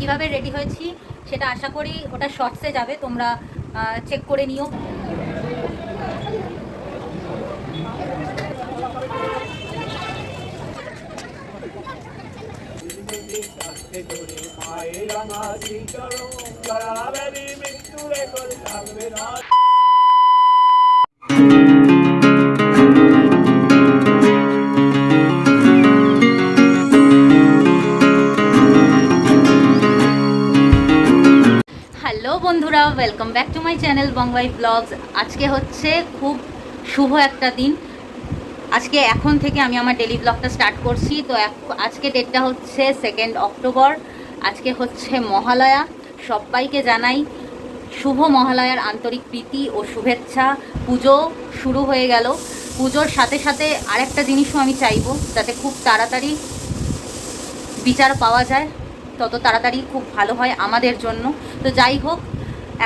কিভাবে রেডি হয়েছি সেটা আশা করি ওটা শর্টসে যাবে, তোমরা চেক করে নিও। হ্যালো বন্ধুরা, welcome back to my channel Bongbai vlogs. আজকে হচ্ছে খুব শুভ একটা দিন। আজকে এখন থেকে আমি আমার ডেলি ব্লগটা স্টার্ট করছি। তো আজকে ডেটটা হচ্ছে 2 অক্টোবর। আজকে হচ্ছে মহালয়া। সবাইকে জানাই শুভ মহালয়ার আন্তরিক প্রীতি ও শুভেচ্ছা। পুজো শুরু হয়ে গেল। পুজোর সাথে সাথে আরেকটা জিনিসও আমি চাইবো, যাতে খুব তাড়াতাড়ি বিচার পাওয়া যায়, তত তাড়াতাড়ি খুব ভালো হয় আমাদের জন্য। তো যাই হোক,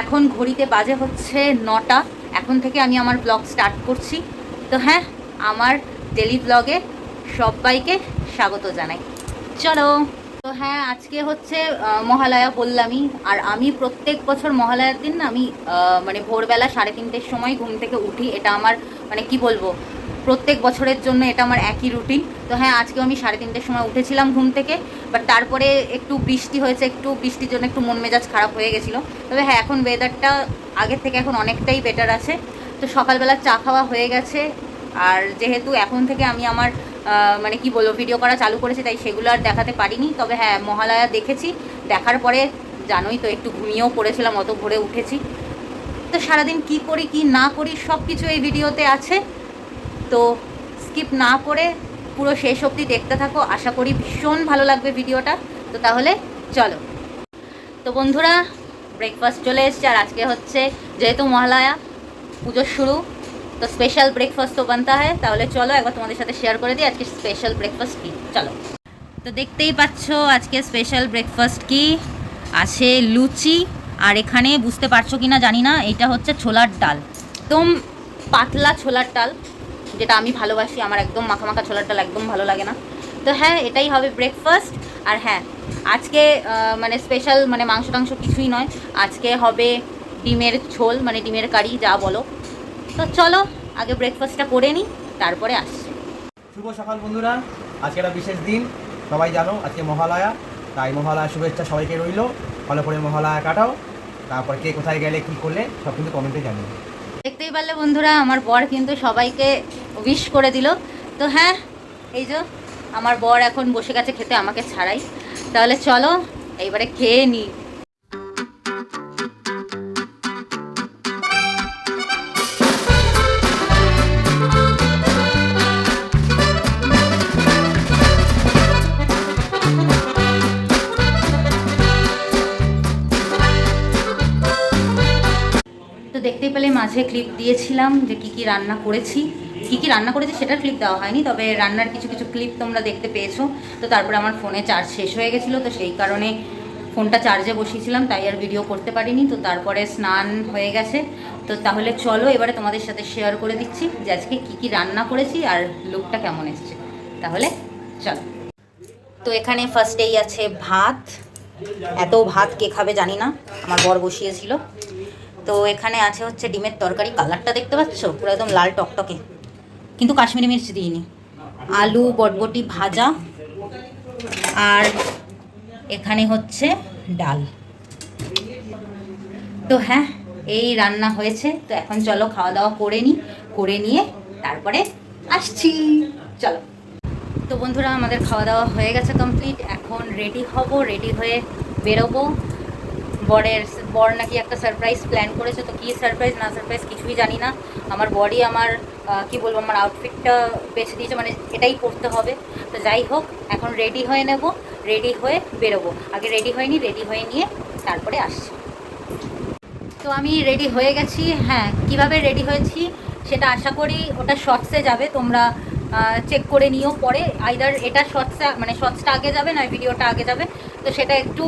এখন ঘড়িতে বাজে হচ্ছে 9টা। এখন থেকে আমি আমার ব্লগ স্টার্ট করছি। তো হ্যাঁ, আমার ডেলি ব্লগে সবাইকে স্বাগত জানাই। চলো। তো হ্যাঁ, আজকে হচ্ছে মহালয়া বললামই। আর আমি প্রত্যেক বছর মহালয়ার দিন না আমি মানে ভোরবেলা 3:30টার সময় ঘুম থেকে উঠি। এটা আমার মানে কি বলবো, প্রত্যেক বছরের জন্য এটা আমার একই রুটিন। তো হ্যাঁ, আজকেও আমি 3:30টার সময় উঠেছিলাম ঘুম থেকে। বাট তারপরে একটু বৃষ্টি হয়েছে, একটু বৃষ্টির জন্য একটু মন মেজাজ খারাপ হয়ে গেছিলো। তবে হ্যাঁ, এখন ওয়েদারটা আগের থেকে এখন অনেকটাই বেটার আছে। তো সকালবেলা চা খাওয়া হয়ে গেছে। আর যেহেতু এখন থেকে আমি আমার মানে কি বলবো, ভিডিও করা চালু করেছি, তাই সেগুলো আর দেখাতে পারিনি। তবে হ্যাঁ, মহালয়া দেখেছি। দেখার পরে জানোই তো, একটু ঘুমিয়েও পড়েছিলাম, অত ভোরে উঠেছি। তো সারাদিন কি করি কি না করি সব কিছু এই ভিডিওতে আছে। তো স্কিপ না করে পুরো শেষ অবধি দেখতে থাকো। আশা করি ভীষণ ভালো লাগবে ভিডিওটা। তো তাহলে চলো। তো বন্ধুরা, ব্রেকফাস্ট চলে এসছে। আর আজকে হচ্ছে যেহেতু মহালয়া, পুজোর শুরু, তো স্পেশাল ব্রেকফাস্ট তো বানতা হয়। তাহলে চলো একবার তোমাদের সাথে শেয়ার করে দিই আজকে স্পেশাল ব্রেকফাস্ট কী। চলো। তো দেখতেই পাচ্ছ আজকে স্পেশাল ব্রেকফাস্ট কি আছে। লুচি, আর এখানে বুঝতে পারছো কি না জানি না, এটা হচ্ছে ছোলার ডাল, একদম পাতলা ছোলার ডাল, যেটা আমি ভালোবাসি। আমার একদম মাখা মাখা ছোলার ডাল একদম ভালো লাগে না। তো হ্যাঁ, এটাই হবে ব্রেকফাস্ট। আর হ্যাঁ, আজকে মানে স্পেশাল মানে মাংস টাংস কিছুই নয়। আজকে হবে ডিমের ঝোল, মানে ডিমের কারি যা বলো। তো চলো আগে ব্রেকফাস্টটা করে নিই, তারপরে আসছি। শুভ সকাল বন্ধুরা, আজকে একটা বিশেষ দিন। সবাই জানো আজকে মহালয়া, তাই মহালয়া শুভেচ্ছা সবাইকে রইলো। ভালো করে মহালয়া কাটাও। তারপর কে কোথায় গেলে কী করলে সব কিন্তু কমেন্টে জানিও। দেখতেই পারলে বন্ধুরা, আমার বর কিন্তু সবাইকে উইশ করে দিল। তো হ্যাঁ, এই যে আমার বর এখন বসে গেছে খেতে আমাকে ছাড়াই। তাহলে চলো এইবারে খেয়ে নিই। তো দেখতেই পেলে মাঝে ক্লিপ দিয়েছিলাম যে কি রান্না করেছি। কি রান্না করেছি সেটার ক্লিপ দেওয়া হয়নি, তবে রান্নার কিছু কিছু ক্লিপ তোমরা দেখতে পেয়েছো। তো তারপরে আমার ফোনে চার্জ শেষ হয়ে গেছিলো, তো সেই কারণে ফোনটা চার্জে বসিয়েছিলাম, তাই আর ভিডিও করতে পারিনি। তো তারপরে স্নান হয়ে গেছে। তো তাহলে চলো এবারে তোমাদের সাথে শেয়ার করে দিচ্ছি যে আজকে কি রান্না করেছি আর লুকটা কেমন এসছে। তাহলে চলো। তো এখানে ফার্স্টেই আছে ভাত। এত ভাত কে খাবে জানি না, আমার বর বসিয়েছিল। তো এখানে আছে হচ্ছে ডিমের তরকারি, কালারটা দেখতে পাচ্ছ পুরো একদম লাল টকটকে, কিন্তু কাশ্মীরি মির্চ দিইনি। আলু বটবটি ভাজা, আর এখানে হচ্ছে ডাল। তো হ্যাঁ, এই রান্না হয়েছে। তো এখন চলো খাওয়া দাওয়া করে নিই, করে নিয়ে তারপরে আসছি। চলো। তো বন্ধুরা, আমাদের খাওয়া দাওয়া হয়ে গেছে কমপ্লিট। এখন রেডি হব, রেডি হয়ে বেরোবো। বর নাকি একটা সারপ্রাইজ প্ল্যান করেছে। তো কী সারপ্রাইজ না সারপ্রাইজ কিছুই জানি না। আমার বডি আমার কি বলবো, আমার আউটফিটটা বেছে দিয়েছে, মানে এটাই পরতে হবে। তো যাই হোক, এখন রেডি হয়ে নেব, রেডি হয়ে বেরোবো। আগে রেডি হয়ে নিই, রেডি হয়ে নিয়ে তারপরে আসছি। তো আমি রেডি হয়ে গেছি। হ্যাঁ, কিভাবে রেডি হয়েছি সেটা আশা করি ওটা শর্টসে যাবে, তোমরা চেক করে নিও পরে। আইদার এটা শর্টসে মানে শর্টসটা আগে যাবে, নয় ভিডিওটা আগে যাবে। তো সেটা একটু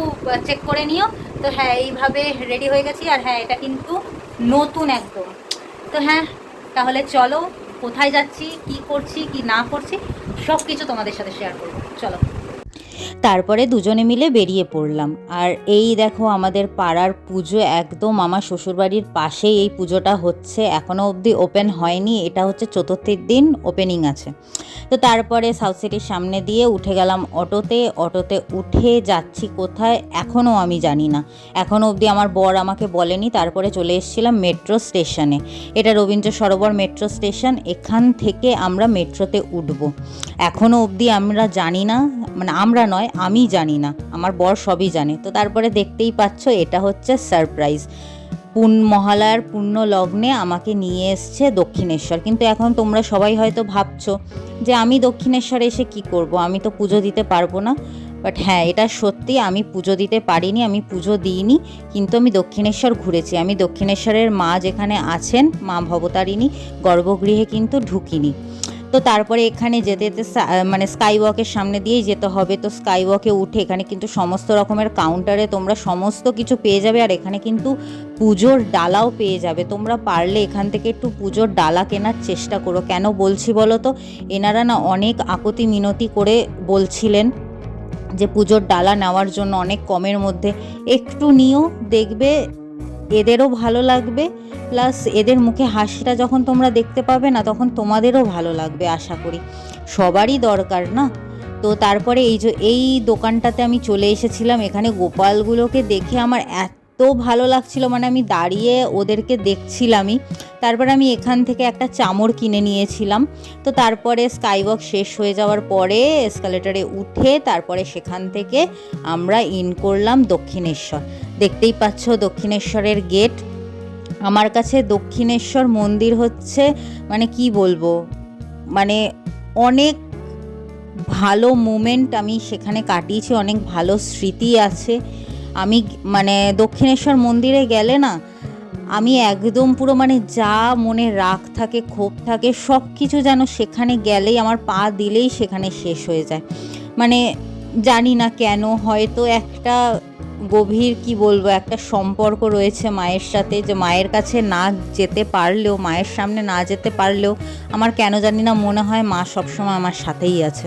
চেক করে নিও। তো হ্যাঁ, এইভাবে রেডি হয়ে গেছি। আর হ্যাঁ, এটা কিন্তু নতুন একদম। তো হ্যাঁ, তাহলে চলো কোথায় যাচ্ছি, কি করছি কি না করছি সব কিছু তোমাদের সাথে শেয়ার করবো। চলো। তারপরে দুজনে মিলে বেরিয়ে পড়লাম। আর এই দেখো আমাদের পাড়ার পুজো, একদম আমার শ্বশুরবাড়ির পাশেই এই পুজোটা হচ্ছে, এখনও অবধি ওপেন হয়নি, এটা হচ্ছে চতুর্থীর দিন ওপেনিং আছে। তো তারপরে সাউথ সিটির সামনে দিয়ে উঠে গেলাম অটোতে উঠে যাচ্ছি কোথায় এখনও আমি জানি না, এখনও অবধি আমার বর আমাকে বলেনি। তারপরে চলে এসেছিলাম মেট্রো স্টেশনে, এটা রবীন্দ্র সরোবর মেট্রো স্টেশন, এখান থেকে আমরা মেট্রোতে উঠব। এখনও অবধি আমরা জানি না, মানে আমরা নয় আমি জানি না, আমার বর সবই জানে। তো তারপরে দেখতেই পাচ্ছ এটা হচ্ছে সারপ্রাইজ, মহালয়ার পূর্ণ লগ্নে আমাকে নিয়ে এসছে দক্ষিণেশ্বর। কিন্তু এখন তোমরা সবাই হয়তো ভাবছো যে আমি দক্ষিণেশ্বর এসে কি করব, আমি তো পুজো দিতে পারবো না। বাট হ্যাঁ, এটা সত্যি, আমি পুজো দিতে পারিনি, আমি পুজো দিইনি, কিন্তু আমি দক্ষিণেশ্বর ঘুরেছি। আমি দক্ষিণেশ্বরের মা যেখানে আছেন, মা ভবতারিণী, গর্ভগৃহে কিন্তু ঢুকিনি। তো তারপরে এখানে যেতে যেতে মানে স্কাই ওয়াকের সামনে দিয়েই যেতে হবে। তো স্কাই ওয়াকে উঠে এখানে কিন্তু সমস্ত রকমের কাউন্টারে তোমরা সমস্ত কিছু পেয়ে যাবে। আর এখানে কিন্তু পুজোর ডালাও পেয়ে যাবে, তোমরা পারলে এখান থেকে একটু পুজোর ডালা কেনার চেষ্টা করো। কেন বলছি বলো তো, এনারা না অনেক আকুতি মিনতি করে বলছিলেন যে পুজোর ডালা নেওয়ার জন্য অনেক কমের মধ্যে, একটু নিও, দেখবে এদেরও ভালো লাগবে, প্লাস এদের মুখে হাসিটা যখন তোমরা দেখতে পাবে না, তখন তোমাদেরও ভালো লাগবে আশা করি, সবারই দরকার না। তো তারপরে এই দোকানটাতে আমি চলে এসেছিলাম। এখানে গোপালগুলোকে দেখে আমার এত ভালো লাগছিল, মানে আমি দাঁড়িয়ে ওদেরকে দেখছিলামই। তারপরে আমি এখান থেকে একটা চামড় কিনে নিয়েছিলাম। তো তারপরে স্কাইওয়াক শেষ হয়ে যাওয়ার পরে এসকালেটারে উঠে তারপরে সেখান থেকে আমরা ইন করলাম দক্ষিণেশ্বর। দেখতেই পাচ্ছ দক্ষিণেশ্বরের গেট। আমার কাছে দক্ষিণেশ্বর মন্দির হচ্ছে, মানে কি বলবো, মানে অনেক ভালো মোমেন্ট আমি সেখানে কাটিয়েছি, অনেক ভালো স্মৃতি আছে। আমি মানে দক্ষিণেশ্বর মন্দিরে গেলে না, আমি একদম পুরো মানে যা মনে রাগ থাকে, ক্ষোভ থাকে, সব কিছু যেন সেখানে গেলেই আমার পা দিলেই সেখানে শেষ হয়ে যায়। মানে জানি না কেন, হয়তো একটা গভীর কি বলবো একটা সম্পর্ক রয়েছে মায়ের সাথে, যে মায়ের কাছে না যেতে পারলেও, মায়ের সামনে না যেতে পারলেও আমার কেন জানি না মনে হয় মা সবসময় আমার সাথেই আছে।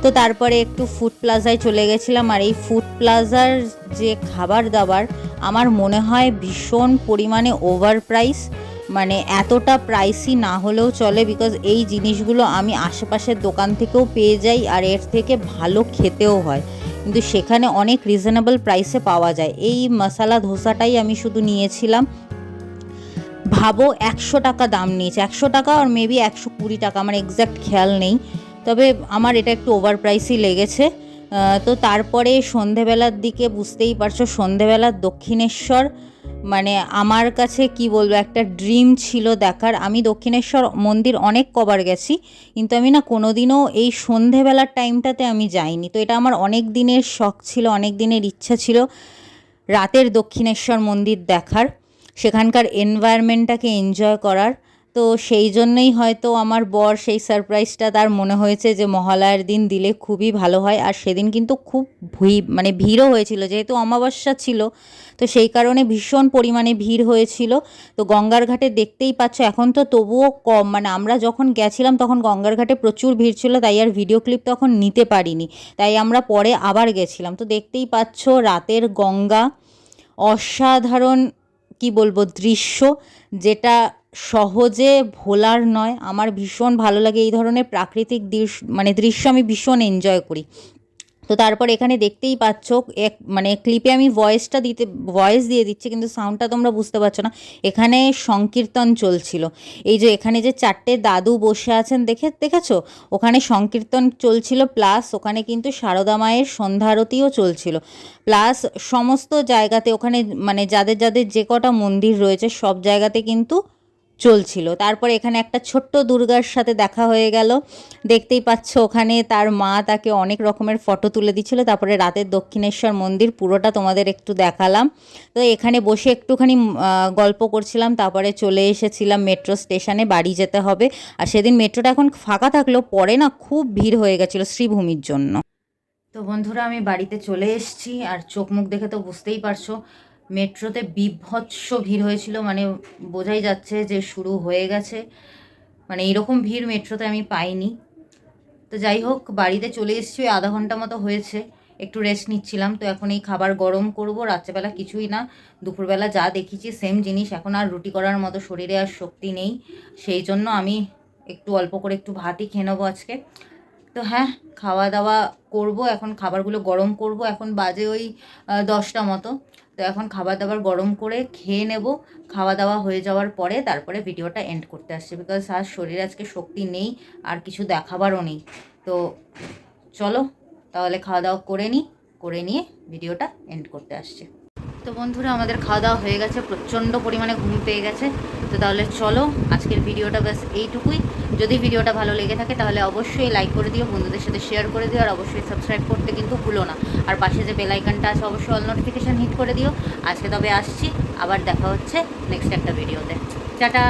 তো তারপরে একটু ফুড প্লাজায় চলে গেছিলাম। আর এই ফুড প্লাজার যে খাবার দাবার আমার মনে হয় ভীষণ পরিমাণে ওভার প্রাইস, মানে এতটা প্রাইসই না হলেও চলে, বিকজ এই জিনিসগুলো আমি আশেপাশের দোকান থেকেও পেয়ে যাই আর এর থেকে ভালো খেতেও হয়, কিন্তু সেখানে অনেক রিজনেবল প্রাইসে পাওয়া যায়। এই মশালা ধোসাটাই আমি শুধু নিয়েছিলাম, ভাবো 100 টাকা দাম নিয়েছে, 100 টাকা আর মেবি 120 টাকা, আমার এক্স্যাক্ট খেয়াল নেই, তবে আমার এটা একটু ওভার প্রাইসই লেগেছে। তো তারপরে সন্ধেবেলার দিকে বুঝতেই পারছো, সন্ধেবেলার দক্ষিণেশ্বর মানে আমার কাছে কি বলবো একটা ড্রিম ছিল দেখার। আমি দক্ষিণেশ্বর মন্দির অনেক কবার গেছি, কিন্তু আমি না কোনোদিনও এই সন্ধেবেলার টাইমটাতে আমি যাইনি। তো এটা আমার অনেক দিনের শখ ছিল, অনেক দিনের ইচ্ছা ছিল রাতের দক্ষিণেশ্বর মন্দির দেখার, সেখানকার এনভায়রনমেন্টটাকে এনজয় করার। তো সেই জন্যই হয়তো আমার বর সেই সারপ্রাইজটা তার মনে হয়েছে যে মহালয়ার দিন দিলে খুবই ভালো হয়। আর সেদিন কিন্তু খুব মানে ভিড়ও হয়েছিল, যেহেতু অমাবস্যা ছিল, তো সেই কারণে ভীষণ পরিমাণে ভিড় হয়েছিল। তো গঙ্গার ঘাটে দেখতেই পাচ্ছ, এখন তো তবুও কম, মানে আমরা যখন গেছিলাম তখন গঙ্গার ঘাটে প্রচুর ভিড় ছিল, তাই আর ভিডিও ক্লিপ তখন নিতে পারিনি, তাই আমরা পরে আবার গেছিলাম। তো দেখতেই পাচ্ছ রাতের গঙ্গা, অসাধারণ কি বলবো দৃশ্য, যেটা সহজে ভোলার নয়। আমার ভীষণ ভালো লাগে এই ধরনের প্রাকৃতিক দৃশ্য আমি ভীষণ এনজয় করি। তো তারপর এখানে দেখতেই পাচ্ছ মানে ক্লিপে আমি ভয়েস দিয়ে দিচ্ছি, কিন্তু সাউন্ডটা তোমরা বুঝতে পারছো না। এখানে সংকীর্তন চলছিল, এই যে এখানে যে 4টে দাদু বসে আছেন দেখেছো, ওখানে সংকীর্তন চলছিল, প্লাস ওখানে কিন্তু সারদা মায়ের সন্ধ্যা আরতিও চলছিল, প্লাস সমস্ত জায়গাতে ওখানে মানে যাদের যাদের যে কটা মন্দির রয়েছে সব জায়গাতে কিন্তু চলছিল। তারপর এখানে একটা ছোট্ট দুর্গার সাথে দেখা হয়ে গেল, দেখতেই পাচ্ছ ওখানে তার মা তাকে অনেক রকমের ফটো তুলে দিচ্ছিল। তারপরে রাতের দক্ষিণেশ্বর মন্দির পুরোটা তোমাদের একটু দেখালাম। তো এখানে বসে একটুখানি গল্প করছিলাম, তারপরে চলে এসেছিলাম মেট্রো স্টেশনে, বাড়ি যেতে হবে। আর সেদিন মেট্রোটা এখন ফাঁকা থাকলেও পরে না খুব ভিড় হয়ে গেছিলো শ্রীভূমির জন্য। তো বন্ধুরা আমি বাড়িতে চলে এসেছি, আর চোখ মুখ দেখে তো বুঝতেই পারছো মেট্রোতে বিভৎস ভিড় হয়েছিল, মানে বোঝাই যাচ্ছে যে শুরু হয়ে গেছে, মানে এইরকম ভিড় মেট্রোতে আমি পাইনি। তো যাই হোক বাড়িতে চলে এসেছি, ওই আধা ঘন্টা মতো হয়েছে। একটু রেস্ট নিচ্ছিলাম। তো এখন এই খাবার গরম করব, রাত্রেবেলা কিছুই না, দুপুরবেলা যা দেখেছি সেম জিনিস। এখন আর রুটি করার মতো শরীরে আর শক্তি নেই, সেই জন্য আমি একটু অল্প করে একটু ভাতই খেয়ে নেবো আজকে। তো হ্যাঁ, খাওয়া দাওয়া করব, এখন খাবারগুলো গরম করব। এখন বাজে ওই 10টা মতো। তো এখন খাবার দাবার গরম করে খেয়ে নেব। খাওয়া দাওয়া হয়ে যাওয়ার পরে তারপরে ভিডিওটা এন্ড করতে আসছে, বিকজ আর শরীরে আজকে শক্তি নেই, আর কিছু দেখাবারও নেই। তো চলো তাহলে খাওয়া দাওয়া করে নিই, করে নিয়ে ভিডিওটা এন্ড করতে আসছে। তো বন্ধুরা, আমাদের খাওয়া দাওয়া হয়ে গেছে, প্রচণ্ড পরিমাণে ঘুম পেয়ে গেছে। তো তাহলে চলো, আজকের ভিডিওটা ব্যাস এইটুকুই। যদি ভিডিওটা ভালো লেগে থাকে তাহলে অবশ্যই লাইক করে দিও, বন্ধুদের সাথে শেয়ার করে দিও, আর অবশ্যই সাবস্ক্রাইব করতে কিন্তু ভুলো না। আর পাশে যে বেল আইকনটা আছে অবশ্যই অল নোটিফিকেশান হিট করে দিও। আজকে তবে আসছি, আবার দেখা হচ্ছে নেক্সট একটা ভিডিওতে। টাটা।